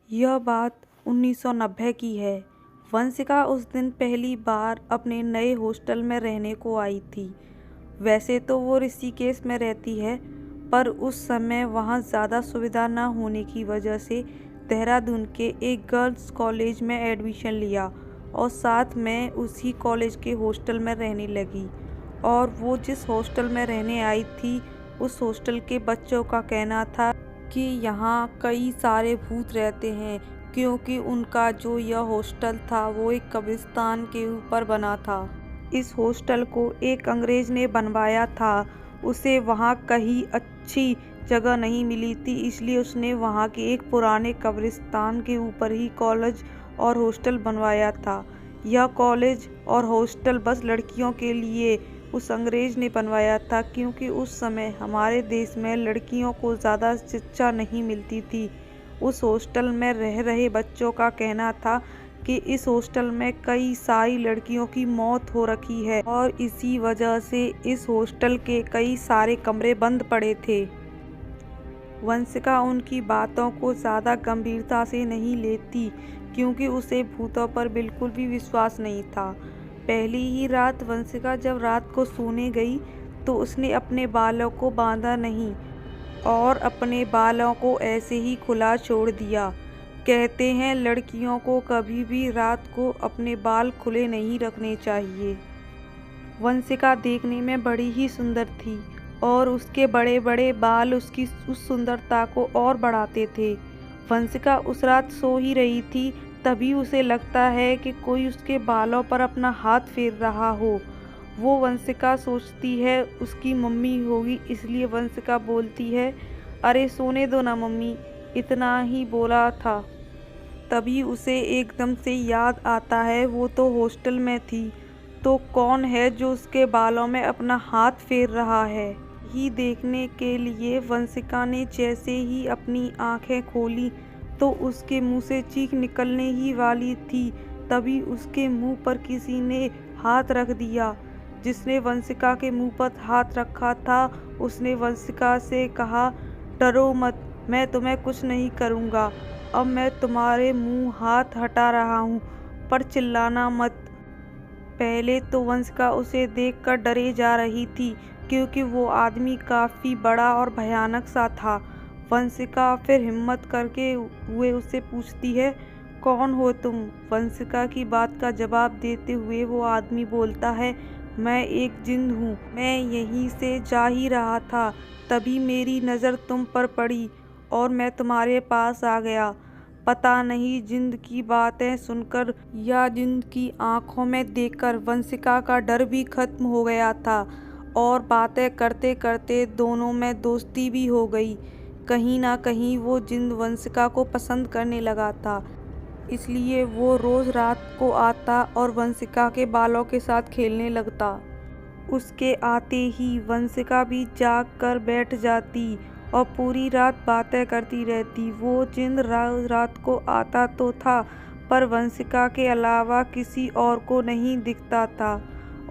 यह बात 1990 की है। वंशिका उस दिन पहली बार अपने नए हॉस्टल में रहने को आई थी। वैसे तो वो ऋषिकेश में रहती है, पर उस समय वहाँ ज़्यादा सुविधा न होने की वजह से देहरादून के एक गर्ल्स कॉलेज में एडमिशन लिया और साथ में उसी कॉलेज के हॉस्टल में रहने लगी। और वो जिस हॉस्टल में रहने आई थी, उस हॉस्टल के बच्चों का कहना था कि यहाँ कई सारे भूत रहते हैं, क्योंकि उनका जो यह हॉस्टल था वो एक कब्रिस्तान के ऊपर बना था। इस हॉस्टल को एक अंग्रेज ने बनवाया था। उसे वहाँ कहीं अच्छी जगह नहीं मिली थी, इसलिए उसने वहाँ के एक पुराने कब्रिस्तान के ऊपर ही कॉलेज और हॉस्टल बनवाया था। यह कॉलेज और हॉस्टल बस लड़कियों के लिए उस अंग्रेज ने बनवाया था, क्योंकि उस समय हमारे देश में लड़कियों को ज़्यादा शिक्षा नहीं मिलती थी। उस हॉस्टल में रह रहे बच्चों का कहना था कि इस हॉस्टल में कई सारी लड़कियों की मौत हो रखी है और इसी वजह से इस हॉस्टल के कई सारे कमरे बंद पड़े थे। वंशिका उनकी बातों को ज़्यादा गंभीरता से नहीं लेती, क्योंकि उसे भूतों पर बिल्कुल भी विश्वास नहीं था। पहली ही रात वंशिका जब रात को सोने गई तो उसने अपने बालों को बांधा नहीं और अपने बालों को ऐसे ही खुला छोड़ दिया। कहते हैं लड़कियों को कभी भी रात को अपने बाल खुले नहीं रखने चाहिए। वंशिका देखने में बड़ी ही सुंदर थी और उसके बड़े बड़े बाल उसकी उस सुंदरता को और बढ़ाते थे। वंशिका उस रात सो ही रही थी, तभी उसे लगता है कि कोई उसके बालों पर अपना हाथ फेर रहा हो। वो वंशिका सोचती है उसकी मम्मी होगी, इसलिए वंशिका बोलती है, अरे सोने दो ना मम्मी, इतना ही बोला था। तभी उसे एकदम से याद आता है वो तो हॉस्टल में थी, तो कौन है जो उसके बालों में अपना हाथ फेर रहा है। ही देखने के लिए वंशिका ने जैसे ही अपनी आंखें खोली तो उसके मुंह से चीख निकलने ही वाली थी, तभी उसके मुंह पर किसी ने हाथ रख दिया। जिसने वंशिका के मुंह पर हाथ रखा था उसने वंशिका से कहा, डरो मत, मैं तुम्हें कुछ नहीं करूँगा। अब मैं तुम्हारे मुंह हाथ हटा रहा हूँ, पर चिल्लाना मत। पहले तो वंशिका उसे देखकर डरे जा रही थी, क्योंकि वो आदमी काफ़ी बड़ा और भयानक सा था। वंशिका फिर हिम्मत करके हुए उससे पूछती है, कौन हो तुम? वंशिका की बात का जवाब देते हुए वो आदमी बोलता है, मैं एक जिन्न हूँ, मैं यहीं से जा ही रहा था, तभी मेरी नज़र तुम पर पड़ी और मैं तुम्हारे पास आ गया। पता नहीं जिन्न की बातें सुनकर या जिन्न की आंखों में देखकर वंशिका का डर भी खत्म हो गया था और बातें करते करते दोनों में दोस्ती भी हो गई। कहीं ना कहीं वो जिन्न वंशिका को पसंद करने लगा था, इसलिए वो रोज़ रात को आता और वंशिका के बालों के साथ खेलने लगता। उसके आते ही वंशिका भी जाग कर बैठ जाती और पूरी रात बातें करती रहती। वो जिन्न रात को आता तो था, पर वंशिका के अलावा किसी और को नहीं दिखता था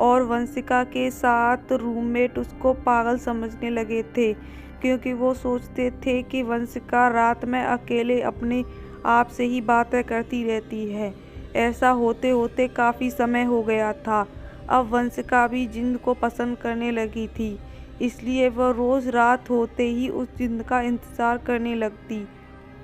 और वंशिका के साथ रूममेट उसको पागल समझने लगे थे, क्योंकि वो सोचते थे कि वंशिका रात में अकेले अपने आप से ही बातें करती रहती है। ऐसा होते होते काफ़ी समय हो गया था। अब वंशिका भी जिन्न को पसंद करने लगी थी, इसलिए वह रोज़ रात होते ही उस जिन्न का इंतज़ार करने लगती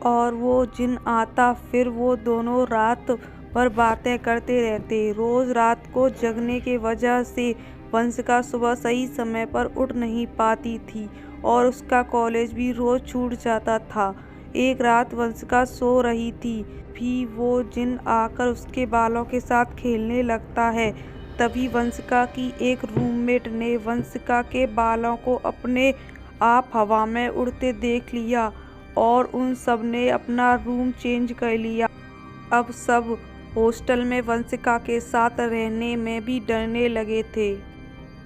और वो जिन्न आता, फिर वो दोनों रात भर बातें करते रहते। रोज़ रात को जगने के वजह से वंशिका सुबह सही समय पर उठ नहीं पाती थी और उसका कॉलेज भी रोज़ छूट जाता था। एक रात वंशिका सो रही थी, भी वो जिन्न आकर उसके बालों के साथ खेलने लगता है। तभी वंशिका की एक रूममेट ने वंशिका के बालों को अपने आप हवा में उड़ते देख लिया और उन सब ने अपना रूम चेंज कर लिया। अब सब हॉस्टल में वंशिका के साथ रहने में भी डरने लगे थे।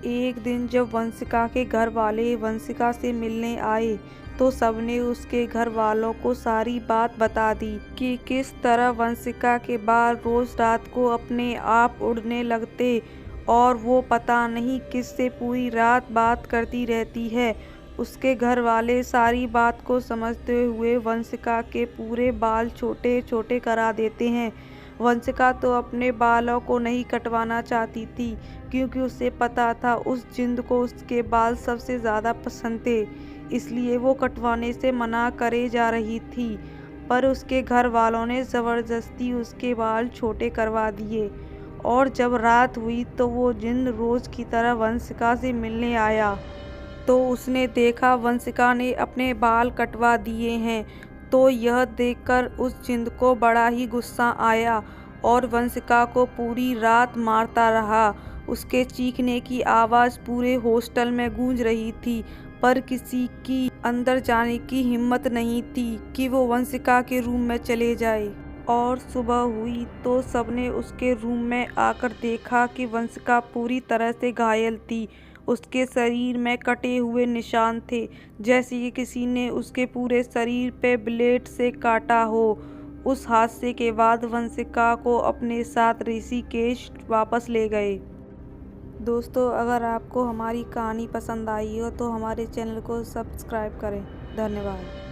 एक दिन जब वंशिका के घर वाले वंशिका से मिलने आए तो सबने उसके घर वालों को सारी बात बता दी कि किस तरह वंशिका के बाल रोज़ रात को अपने आप उड़ने लगते और वो पता नहीं किससे पूरी रात बात करती रहती है। उसके घर वाले सारी बात को समझते हुए वंशिका के पूरे बाल छोटे छोटे करा देते हैं। वंशिका तो अपने बालों को नहीं कटवाना चाहती थी, क्योंकि उसे पता था उस जिंद को उसके बाल सबसे ज़्यादा पसंद थे, इसलिए वो कटवाने से मना करे जा रही थी। पर उसके घर वालों ने ज़बरदस्ती उसके बाल छोटे करवा दिए, और जब रात हुई तो वो जिंद रोज़ की तरह वंशिका से मिलने आया। तो उसने देखा वंशिका ने अपने बाल कटवा दिए हैं, तो यह देखकर उस जिंद को बड़ा ही गुस्सा आया और वंशिका को पूरी रात मारता रहा। उसके चीखने की आवाज़ पूरे हॉस्टल में गूंज रही थी, पर किसी की अंदर जाने की हिम्मत नहीं थी कि वो वंशिका के रूम में चले जाए। और सुबह हुई तो सबने उसके रूम में आकर देखा कि वंशिका पूरी तरह से घायल थी। उसके शरीर में कटे हुए निशान थे, जैसे कि किसी ने उसके पूरे शरीर पे ब्लेड से काटा हो। उस हादसे के बाद वंशिका को अपने साथ ऋषिकेश वापस ले गए। दोस्तों, अगर आपको हमारी कहानी पसंद आई हो तो हमारे चैनल को सब्सक्राइब करें। धन्यवाद।